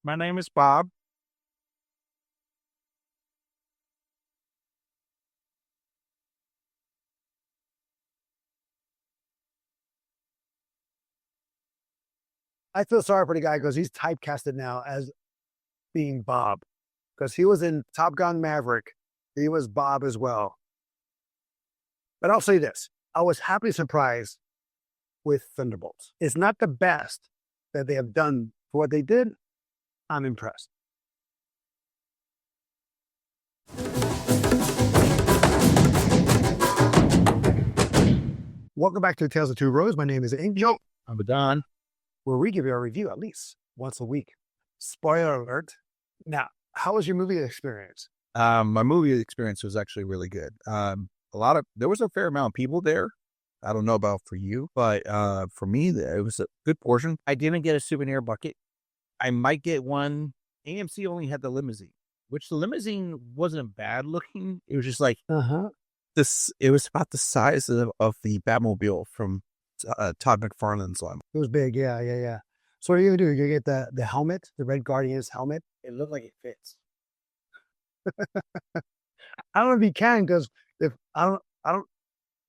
My name is Bob. I feel sorry for the guy because he's typecasted now as being Bob because he was in Top Gun Maverick. He was Bob as well. But I'll say this: I was happily surprised with Thunderbolts. It's not the best that they have done for what they did. I'm impressed. Welcome back to Tales of Two Roads. My name is Angel, I'm Don. where we give you a review at least once a week. Spoiler alert. Now, how was your movie experience? My movie experience was actually really good. There was a fair amount of people there. I don't know about for you, but for me, it was a good portion. I didn't get a souvenir bucket. I might get one. AMC only had the limousine, which the limousine wasn't bad looking. It was just like Uh huh. this. It was about the size of the Batmobile from Todd McFarlane's line. It was big. Yeah, yeah, yeah. So what are you gonna do? You're gonna get the helmet, the Red Guardian's helmet. It looked like it fits. I don't know if you can because if I don't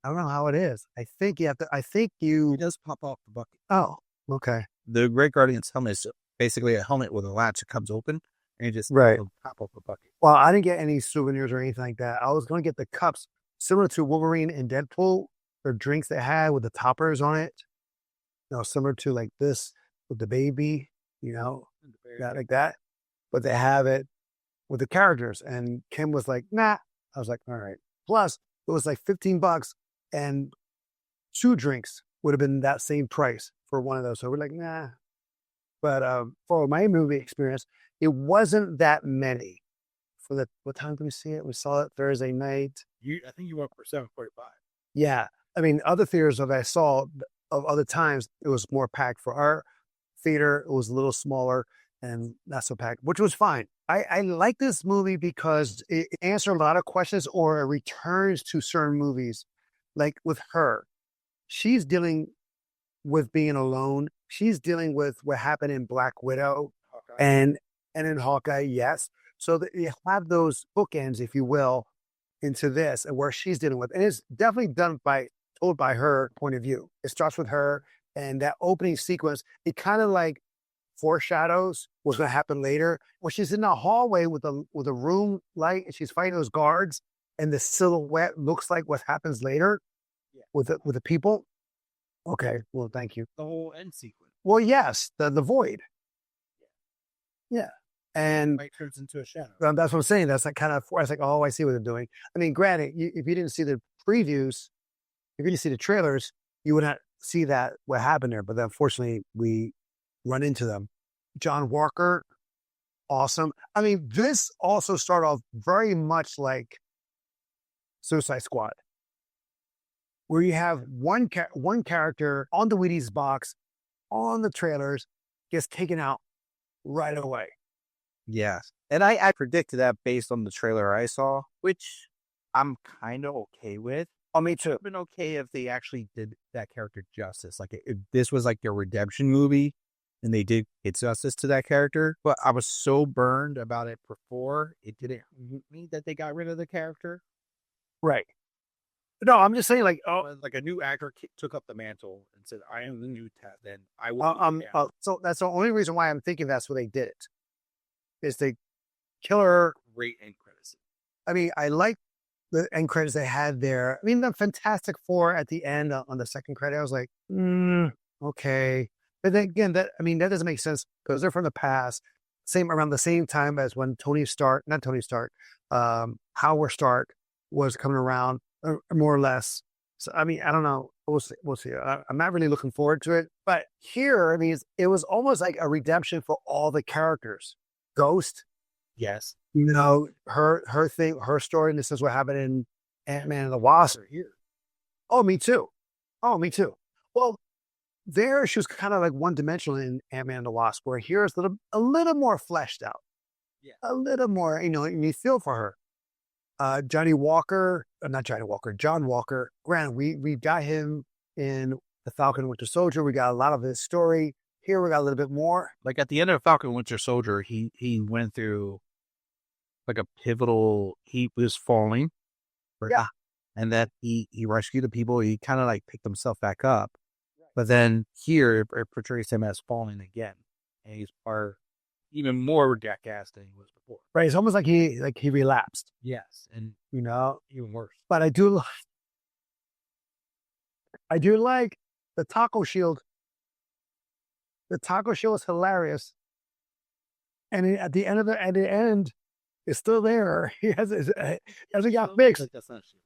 know how it is. I think you have to. I think It you. does pop off the bucket. Oh, okay, The Great Guardian's helmet is basically a helmet with a latch that comes open and it just right. will pop off the bucket. Well, I didn't get any souvenirs or anything like that. I was gonna get the cups similar to Wolverine and Deadpool, or drinks they had with the toppers on it. Similar to like this with the baby. That like that. But they have it with the characters. And Kim was like, nah. I was like, all right. Plus, it was like $15 and two drinks would have been that same price for one of those. So we're like, nah. But for my movie experience, it wasn't that many. For the what time did we see it? We saw it Thursday night. I think you went for 7:45. Yeah. I mean, other theaters that I saw of other times, it was more packed. For our theater, it was a little smaller and not so packed, which was fine. I like this movie because it answers a lot of questions or it returns to certain movies. Like with her, she's dealing with being alone. She's dealing with what happened in Black Widow Okay. and in Hawkeye, yes. So that you have those bookends, if you will, into this and where she's dealing with. And it's definitely told by her point of view. It starts with her and that opening sequence, it kind of like foreshadows what's going to happen later. When she's in the hallway with a room light and she's fighting those guards, and the silhouette looks like what happens later Yeah. with the people. Okay, well, thank you. The whole end sequence. Well, yes, the void. Yeah, and Light turns into a shadow. that's what I'm saying. That's like kind of. I was like, oh, I see what they're doing. I mean, granted, if you didn't see the previews, if you didn't see the trailers, you would not see that what happened there. But unfortunately, we run into them. John Walker, awesome. I mean, this also started off very much like Suicide Squad, where you have one character on the Wheaties box on the trailers gets taken out right away. Yeah. And I predicted that based on the trailer I saw, which I'm kind of okay with. Oh, me too. I've been okay if they actually did that character justice. Like if this was like their redemption movie and they did it justice to that character. But I was so burned about it before it didn't hit me that they got rid of the character. Right. No, I'm just saying, like, oh, When, like a new actor took up the mantle and said, "I am the new Ted," then I will. so that's the only reason why I'm thinking that's what they did it. Is the killer. Great end credits. I mean, I like the end credits they had there. I mean, the Fantastic Four at the end on the second credit, I was like, okay. But then again, that doesn't make sense because they're from the past. Around the same time as when not Tony Stark, Howard Stark was coming around, more or less. So I mean, I don't know. We'll see. We'll see. I'm not really looking forward to it. But here, I mean, it was almost like a redemption for all the characters. Ghost, Yes. her thing, her story, and this is what happened in Ant-Man and the Wasp. Here. Oh, me too. Oh, me too. Well, there she was kind of like one dimensional in Ant-Man and the Wasp, where here it's a little more fleshed out, Yeah. a little more, and you feel for her. Not Johnny Walker, John Walker. Granted, we got him in the Falcon Winter Soldier. We got a lot of his story. Here we got a little bit more. Like at the end of Falcon Winter Soldier, he went through like a pivotal. He was falling, Yeah. and that he rescued the people. He kind of like picked himself back up, but then here it portrays him as falling again, and he's even more jackass than he was before. Right. It's almost like he relapsed. Yes, and even worse. But I do like the taco shield. The taco shield is hilarious. And at the end, it's still there. He hasn't got fixed. That's not shit.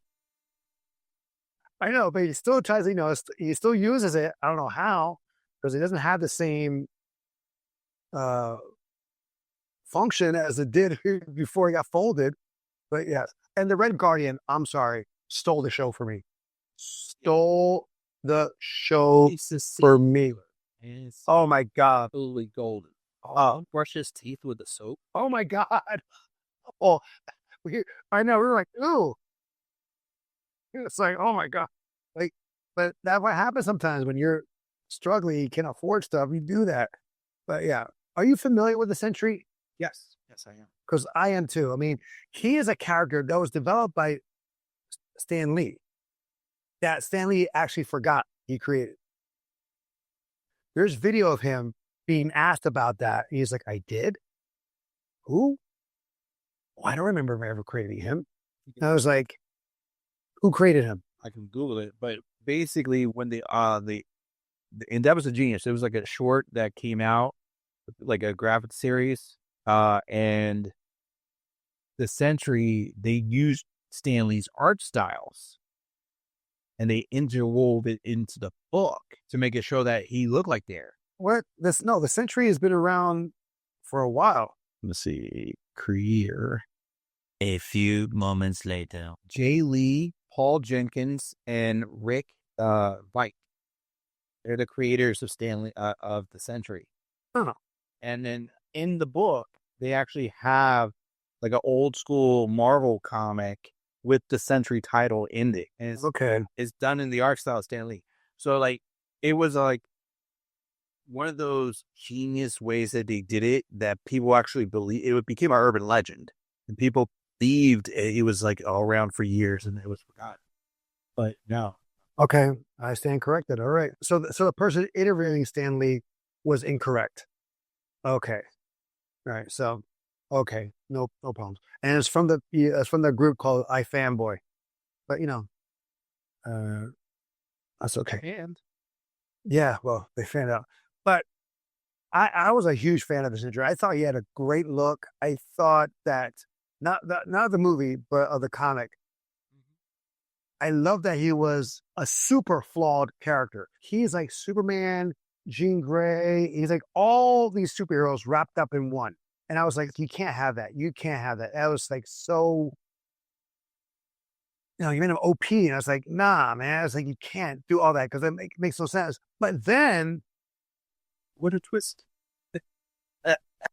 I know, but he still tries, he still uses it. I don't know how, because it doesn't have the same function as it did before it got folded. But yes. And the Red Guardian, I'm sorry, stole the show for me. Stole the show for me. Oh my God. Absolutely golden. Brush his teeth with the soap. Oh my God. Oh, I know. We were like, ooh. It's like, oh my God. Like, but that's what happens sometimes when you're struggling, you can't afford stuff, you do that. But yeah. Are you familiar with the Sentry? Yes. Yes, I am. Because I am too. I mean, he is a character that was developed by Stan Lee. That Stan Lee actually forgot he created. There's video of him being asked about that. He's like, I did? Who? Oh, I don't remember ever creating him. And I was like, who created him? I can Google it, but basically when and that was a genius. It was like a short that came out, like a graphic series, and the Sentry, they used Stan Lee's art styles and they interwove it into the book to make it show that he looked like there. What? The Sentry has been around for a while. Let's see. Creator. A few moments later. Jay Lee, Paul Jenkins, and Rick White. They're the creators of of the Sentry. Oh. And then in the book, they actually have like an old school Marvel comic with the Sentry title in it. And it's done in the art style of Stan Lee. So like it was like one of those genius ways that they did it that people actually believe. It became an urban legend, and people believed it was like all around for years, and it was forgotten. But no. Okay, I stand corrected. All right. So the person interviewing Stan Lee was incorrect. Okay. All right. So, okay, no problems. And it's from the group called iFanboy, but that's okay. And yeah, well, they fanned out, but I was a huge fan of the Sentry. I thought he had a great look. I thought that not the movie, but of the comic. I love that he was a super flawed character. He's like Superman, Jean Grey. He's like all these superheroes wrapped up in one. And I was like, you can't have that. You can't have that. That was like so, you made him OP. And I was like, nah, man. I was like, you can't do all that because it makes no sense. But then, what a twist.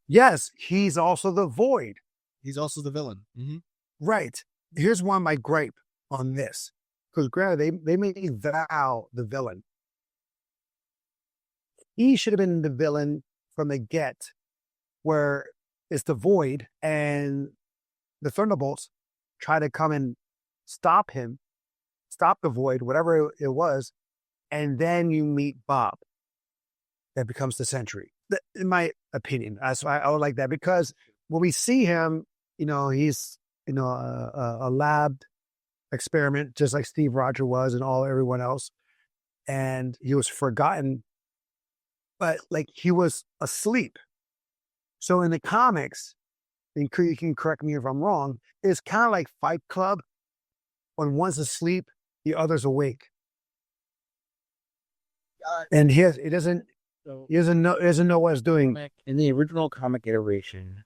yes, he's also the Void. He's also the villain. Mm-hmm. Right. Here's one of my gripe on this. Because granted, they made Val the villain. He should have been the villain from the get, where it's the Void and the Thunderbolts try to come and stop him, stop the Void, whatever it was, and then you meet Bob. That becomes the Sentry. In my opinion, I would like that because when we see him, he's a lab experiment, just like Steve Rogers was and everyone else, and he was forgotten, but like he was asleep. So in the comics, and you can correct me if I'm wrong, it's kind of like Fight Club. When one's asleep, the other's awake, and he doesn't know what he's doing. In the original comic iteration,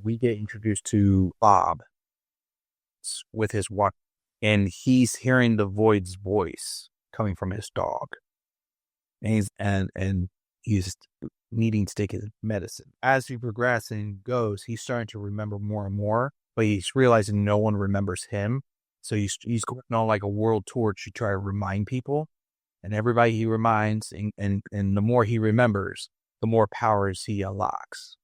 we get introduced to Bob with his watch, and he's hearing the Void's voice coming from his dog, and he's needing to take his medicine. As he progresses and goes, he's starting to remember more and more, but he's realizing no one remembers him. So he's going on like a world tour to try to remind people, and everybody he reminds, and the more he remembers, the more powers he unlocks.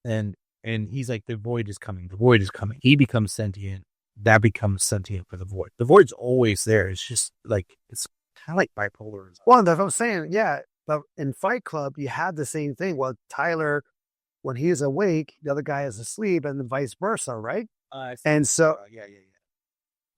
And he's like, the void is coming. The void is coming. He becomes sentient. That becomes sentient for the void. The void's always there. It's just like, it's kind of like bipolar. Well, that's what I'm saying. Yeah. But in Fight Club, you had the same thing. Well, Tyler, when he is awake, the other guy is asleep, and then vice versa, right? And so,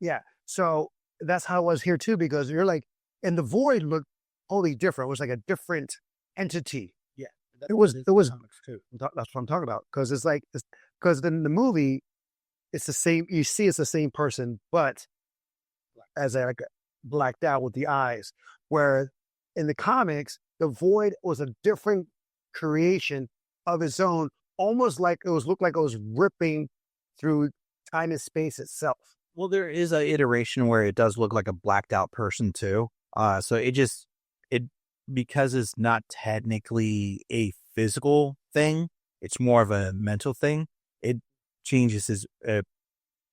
yeah. So that's how it was here too, because you're like, and the void looked totally different. It was like a different entity. Yeah. It was too. That's what I'm talking about. Because it's like, because in the movie, it's the same. You see, it's the same person, but as like blacked out with the eyes. Where in the comics, the void was a different creation of its own, almost like looked like it was ripping through time and space itself. Well, there is an iteration where it does look like a blacked out person too. So it because it's not technically a physical thing, it's more of a mental thing. It changes his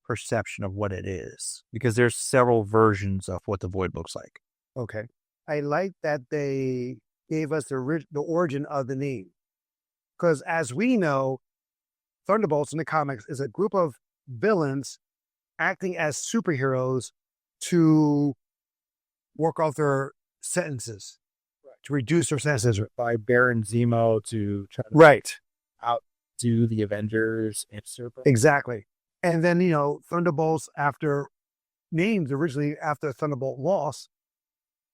perception of what it is, because there's several versions of what the void looks like. Okay. I like that they gave us the origin of the name. Because as we know, Thunderbolts in the comics is a group of villains acting as superheroes to work off their sentences, to reduce their sentences. By Baron Zemo to try to Right. outdo the Avengers and Serpent. Exactly. And then, Thunderbolts named originally after Thunderbolt loss.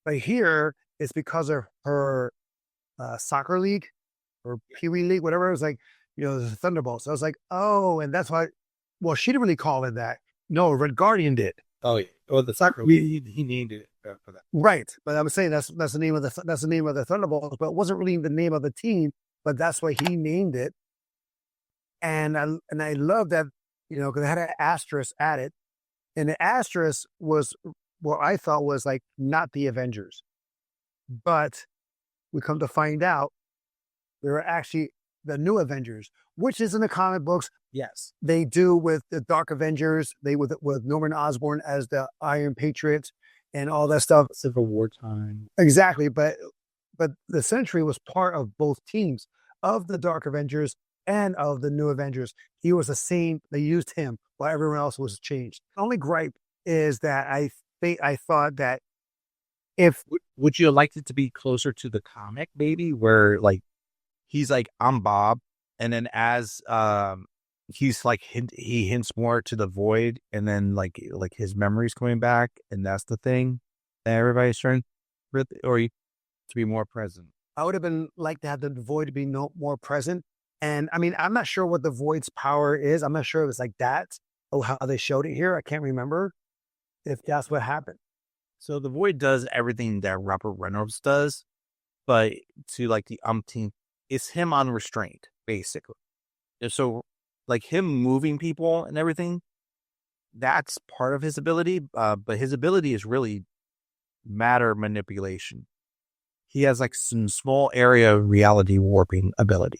But here it's because of her soccer league or Pee Wee League, whatever. It was like, the Thunderbolts. I was like, oh, and that's why. Well, she didn't really call it that. No, Red Guardian did. Oh yeah. Well, the soccer league, he named it for that. Right. But I'm saying that's the name of the Thunderbolts, but it wasn't really the name of the team. But that's why he named it. And I love that, because it had an asterisk at it, and the asterisk was what I thought was like not the Avengers, but we come to find out they were actually the new Avengers, which is in the comic books. Yes, they do with the Dark Avengers. They with Norman Osborn as the Iron Patriot and all that stuff. Civil War time. Exactly, but the Sentry was part of both teams of the Dark Avengers and of the New Avengers. He was the same. They used him while everyone else was changed. The only gripe is that I thought that if would you have liked it to be closer to the comic, maybe, where like he's like, I'm Bob, and then as he's like he hints more to the void, and then like his memories coming back, and that's the thing that everybody's trying, or to be more present. I would have been like to have the void to be more present. And I mean, I'm not sure what the void's power is. I'm not sure if it's like that or how they showed it here. I can't remember if that's what happened. So the void does everything that Robert Reynolds does, but to like the umpteenth, it's him on restraint, basically. And so like him moving people and everything, that's part of his ability. But his ability is really matter manipulation. He has like some small area of reality warping ability,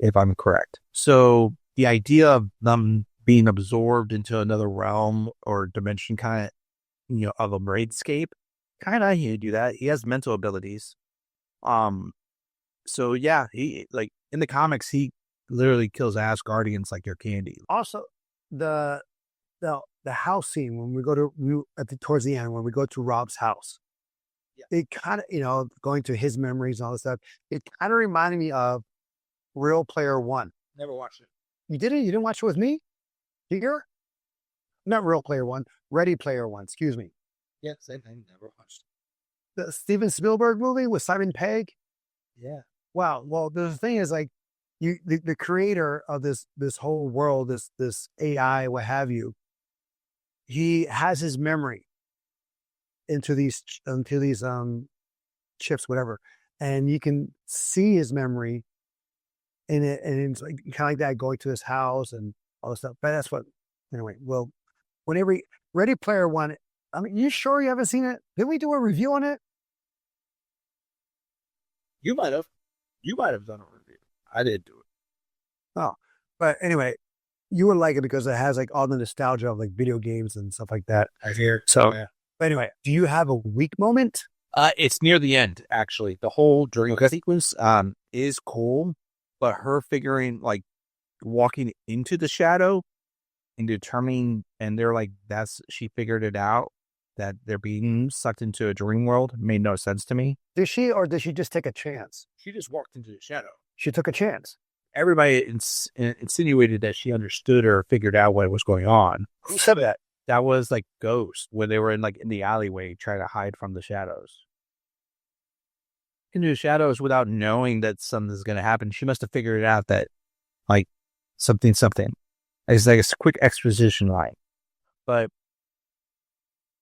if I'm correct. So the idea of them being absorbed into another realm or dimension, kind of, of a braidscape, kind of he do that. He has mental abilities. So yeah, he like in the comics, he literally kills Asgardians like they're candy. Also, the house scene when we go to towards the end when we go to Rob's house, it kind of going to his memories and all this stuff. It kind of reminded me of Real Player One. Never watched it. You didn't? You didn't watch it with me? Here? Not Real Player One. Ready Player One. Excuse me. Yeah, same thing. Never watched it. The Steven Spielberg movie with Simon Pegg. Yeah. Wow. Well, the thing is, like, the creator of this whole world, this AI, what have you, he has his memory into these chips, whatever, and you can see his memory in it, and it's like kind of like that going to his house and all this stuff. But that's what anyway. Well, whenever Ready Player One, I mean, you sure you haven't seen it? Didn't we do a review on it? You might have. You might have done a review. I didn't do it. Oh, but anyway, you would like it because it has like all the nostalgia of like video games and stuff like that. I hear. So, yeah. But anyway, do you have a weak moment? It's near the end, actually. The whole dream sequence is cool, but her figuring, like, walking into the shadow and determining, and they're like, she figured it out, that they're being sucked into a dream world, made no sense to me. Did she, or did she just take a chance? She just walked into the shadow. She took a chance. Everybody insinuated that she understood or figured out what was going on. Who said that? That was like Ghost, when they were in the alleyway trying to hide from the shadows. Into the shadows without knowing that something's going to happen. She must have figured it out, that like something. It's like a quick exposition line. But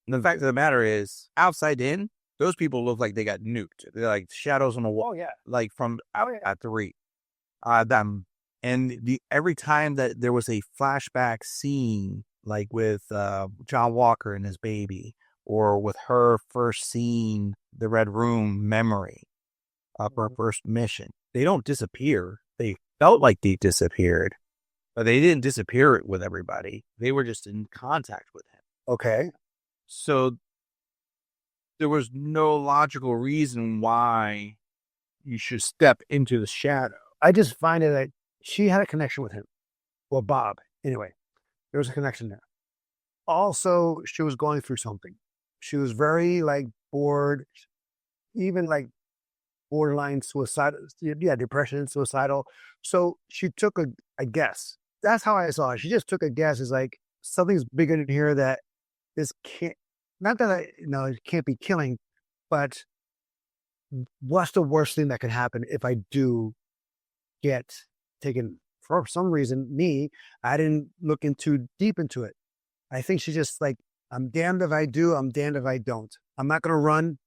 the fact of the matter is, outside in, those people look like they got nuked. They're like shadows on the wall. Oh, yeah. Like from out at the reach. And every time that there was a flashback scene, like with John Walker and his baby, or with her first seeing the Red Room memory of her first mission, they don't disappear. They felt like they disappeared, but they didn't disappear with everybody. They were just in contact with him. Okay. So there was no logical reason why you should step into the shadow. I just find it that she had a connection with him. Well, Bob. Anyway, there was a connection there. Also, she was going through something. She was very like bored, even like borderline suicidal. Yeah, depression, suicidal. So she took a guess. That's how I saw it. She just took a guess. It's like, something's bigger in here that this can't, not that it can't be killing, but what's the worst thing that could happen if I do get taken? For some reason, I didn't look too deep into it. I think she's just like, I'm damned if I do, I'm damned if I don't. I'm not going to run,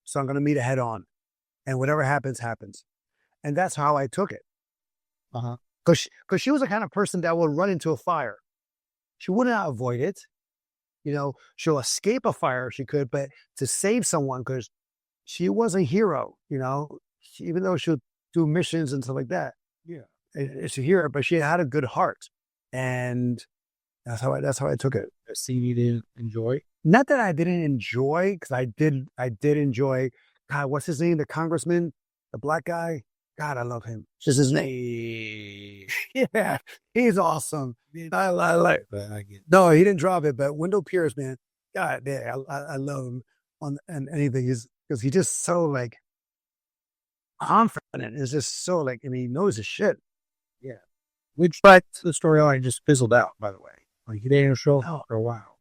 so I'm going to meet it head on. And whatever happens, happens. And that's how I took it. Because she was the kind of person that would run into a fire. She would not avoid it. She'll escape a fire if she could, but to save someone, because she was a hero, even though she'll do missions and stuff like that. Yeah. It's a hero, but she had a good heart. And that's how I took it. A scene you didn't enjoy? Not that I didn't enjoy, because I did enjoy, God, what's his name? The congressman, the black guy. God, I love him. Just his name. Yeah, he's awesome. I like it. No, he didn't drop it, but Wendell Pierce, man, God, man, I love him on anything. Because he's just so like confident. It's just so like, he knows his shit. Yeah. But the storyline just fizzled out, by the way. Like, he didn't show up for a while.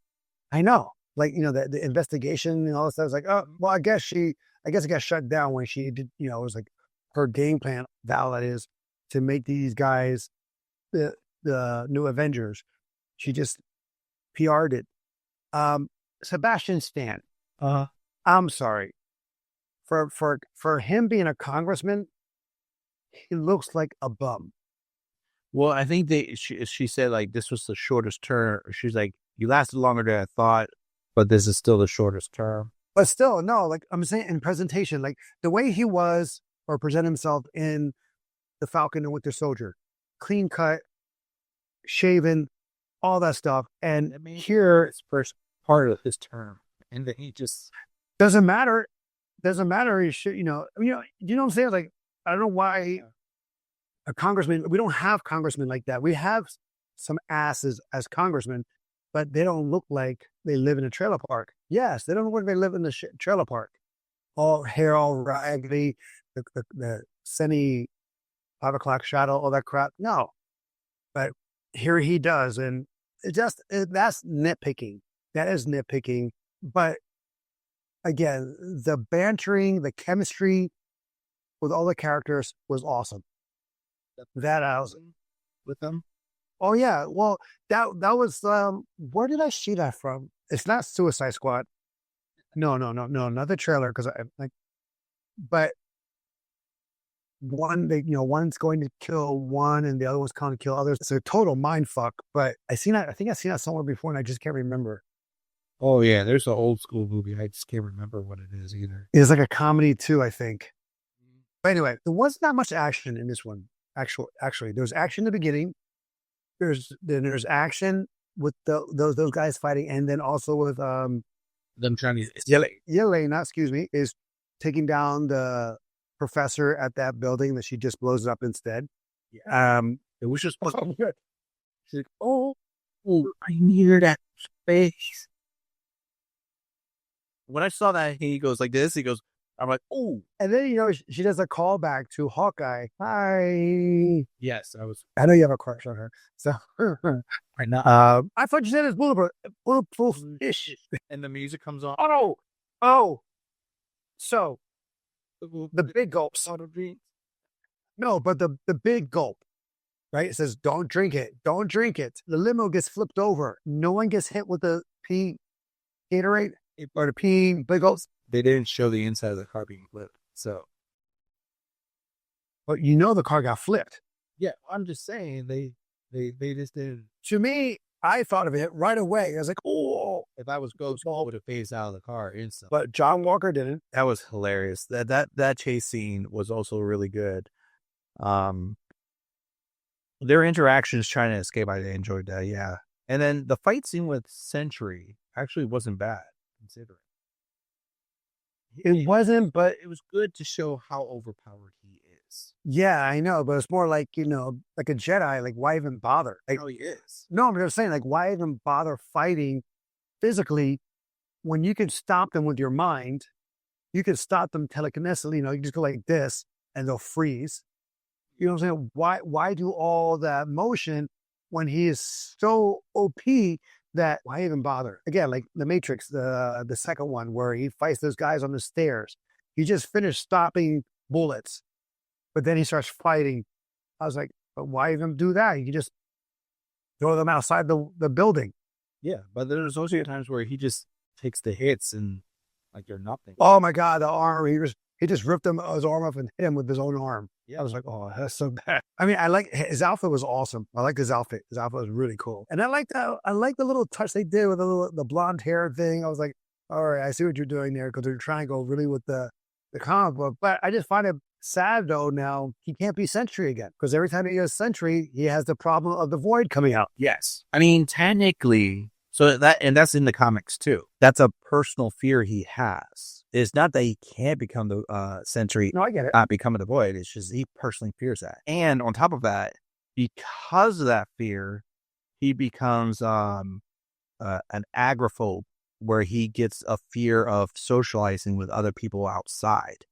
I know. Like, the investigation and all this stuff. It's like, oh, well, I guess it got shut down when she did, it was like her game plan, Val, that is, to make these guys the new Avengers. She just PR'd it. Sebastian Stan. I'm sorry. For him being a congressman, he looks like a bum. Well, I think she said, like, this was the shortest term. She's like, you lasted longer than I thought, but this is still the shortest term. But still, no, like I'm saying, in presentation, like the way he was or present himself in the Falcon and Winter Soldier, clean cut, shaven, all that stuff. And here, it's first part of his term, and then he just doesn't matter. He should, you know what I'm saying? Like, I don't know why a congressman. We don't have congressmen like that. We have some asses as congressmen, but they don't look like they live in a trailer park. Yes, they don't look like they live in the trailer park. All hair, all raggedy, the sunny 5 o'clock shadow, all that crap. No, but here he does, and that's nitpicking. That is nitpicking. But again, the bantering, the chemistry with all the characters was awesome. That I was with them. Oh yeah, well that was where did I see that from? It's not Suicide Squad. No, not the trailer, because but one's going to kill one and the other one's going to kill others. It's a total mind fuck. But I think I've seen that somewhere before, and I just can't remember. Oh yeah, there's an old school movie. I just can't remember what it is either. It's like a comedy too, I think. But anyway, there wasn't that much action in this one. Actually, there's action in the beginning. There's action with those guys fighting, and then also with them trying to Yelena, excuse me, is taking down the professor at that building that she just blows it up instead. It was just Oh, good. she's like, I near that space. When I saw that, he goes like this. He goes, I'm like, oh. And then, she does a callback to Hawkeye. Hi. Yes, I know you have a crush on her. So, right now. I thought you said it's bulletproof ish. And the music comes on. Oh. So, the big gulps. No, but the big gulp, right? It says, don't drink it. Don't drink it. The limo gets flipped over. No one gets hit with the pee Gatorade or the pee big gulps. They didn't show the inside of the car being flipped. So, But the car got flipped. yeah, I'm just saying they just didn't. To me, I thought of it right away. I was like, oh. If I was Ghost, I would have phased out of the car instantly. But John Walker didn't. That was hilarious. That chase scene was also really good. Their interactions trying to escape, I enjoyed that. Yeah, and then the fight scene with Sentry actually wasn't bad considering. It wasn't, but it was good to show how overpowered he is. Yeah, I know. But it's more like, like a Jedi. Like, why even bother? Like, He is. no, I'm just saying, like, why even bother fighting physically when you can stop them with your mind? You can stop them telekinetically. You just go like this and they'll freeze. You know what I'm saying? Why do all that motion when he is so OP that why even bother? Again, like the Matrix, the second one where he fights those guys on the stairs. He just finished stopping bullets, but then he starts fighting. I was like, but why even do that? You can just throw them outside the building. Yeah, but there's also times where he just takes the hits and like they're nothing. Oh my God, the arm. He just ripped his arm off and hit him with his own arm. Yeah, I was like, oh, that's so bad. I mean, his outfit was awesome. I like his outfit. His outfit was really cool. And I like the little touch they did with the blonde hair thing. I was like, all right, I see what you're doing there because they're trying to go really with the comic book. But I just find it sad though now he can't be Sentry again because every time he goes Sentry, he has the problem of the Void coming out. Yes. I mean, technically, that's in the comics too. That's a personal fear he has. It's not that he can't become the Sentry. No, I get it. Not becoming the Void. It's just he personally fears that. And on top of that, because of that fear, he becomes an agoraphobe where he gets a fear of socializing with other people outside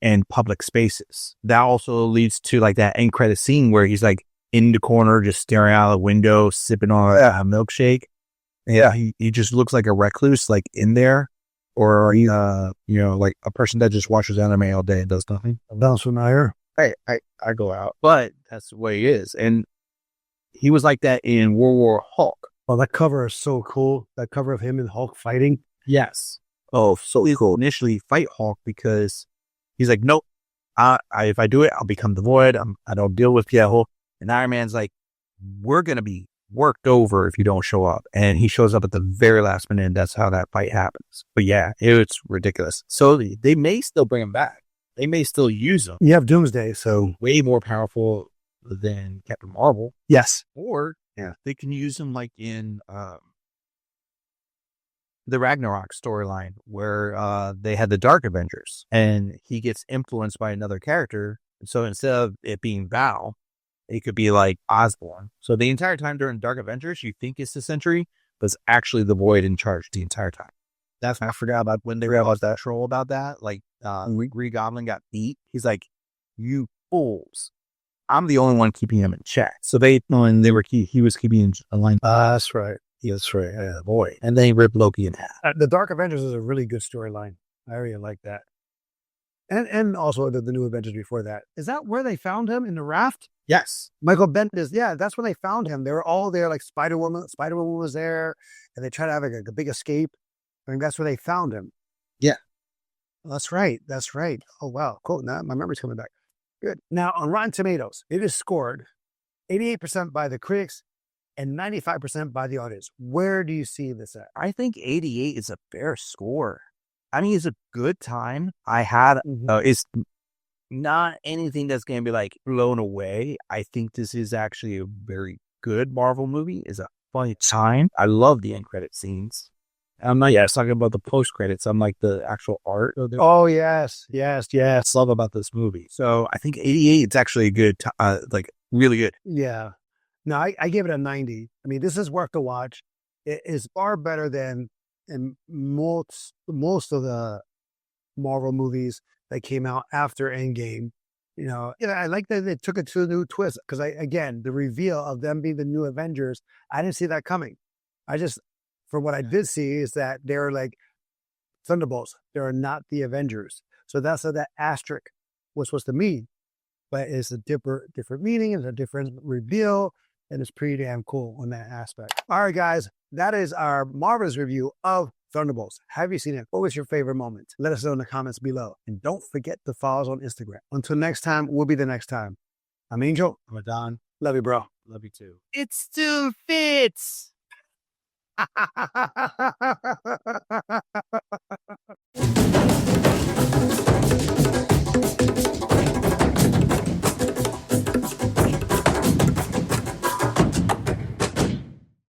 and public spaces. That also leads to like that end credit scene where he's like in the corner, just staring out the window, sipping on a milkshake. Yeah, he just looks like a recluse, like in there. Or, like a person that just watches anime all day and does nothing. Sounds familiar. I go out. But that's the way he is. And he was like that in World War Hulk. Oh, that cover is so cool. That cover of him and Hulk fighting. Yes. Oh, so cool. Initially fight Hulk because he's like, nope. If I do it, I'll become the Void. I don't deal with Hulk. And Iron Man's like, we're going to be worked over if you don't show up. And he shows up at the very last minute, and that's how that fight happens. But yeah, it's ridiculous. So they may still bring him back. They may still use him. You have Doomsday, so way more powerful than Captain Marvel. Yes. Or they can use him like in the Ragnarok storyline where they had the Dark Avengers and he gets influenced by another character. So instead of it being Val, it could be like Osborn. So the entire time during Dark Avengers, you think it's the Sentry, but it's actually the Void in charge the entire time. That's I forgot about when they realized that troll about that. Like Green Goblin got beat. He's like, "You fools! I'm the only one keeping him in check." So they he was keeping a line. That's right. That's right. Yeah, boy. And then he ripped Loki in half. The Dark Avengers is a really good storyline. I really like that. And also the new Avengers before that. Is that where they found him in the raft? Yes. Michael Bendis. Yeah, that's where they found him. They were all there, like Spider-Woman. Spider-Woman was there, and they tried to have like a big escape. I think that's where they found him. Yeah. Well, that's right. That's right. Oh, wow. Cool. Now my memory's coming back. Good. Now, on Rotten Tomatoes, it is scored 88% by the critics and 95% by the audience. Where do you see this at? I think 88 is a fair score. I mean, it's a good time. I had, it's not anything that's going to be like blown away. I think this is actually a very good Marvel movie. It's a funny time. I love the end credit scenes. I'm not yet talking about the post credits. I'm like the actual art. Oh, yes. Yes. Yes. Love about this movie. So I think 88. It's actually a good, like really good. Yeah. No, I give it a 90. I mean, this is worth the watch. It is far better than in most of the Marvel movies that came out after Endgame. I like that they took it to a new twist because again, the reveal of them being the new Avengers, I didn't see that coming. From what I did see is that they're like Thunderbolts. They're not the Avengers. So that's what that asterisk was supposed to mean. But it's a different meaning, it's a different reveal, and it's pretty damn cool on that aspect. All right, guys, that is our marvelous review of Thunderbolts. Have you seen it? What was your favorite moment? Let us know in the comments below. And don't forget to follow us on Instagram. Until next time, we'll be the next time. I'm Angel. I'm Don. Love you, bro. Love you too. It still fits.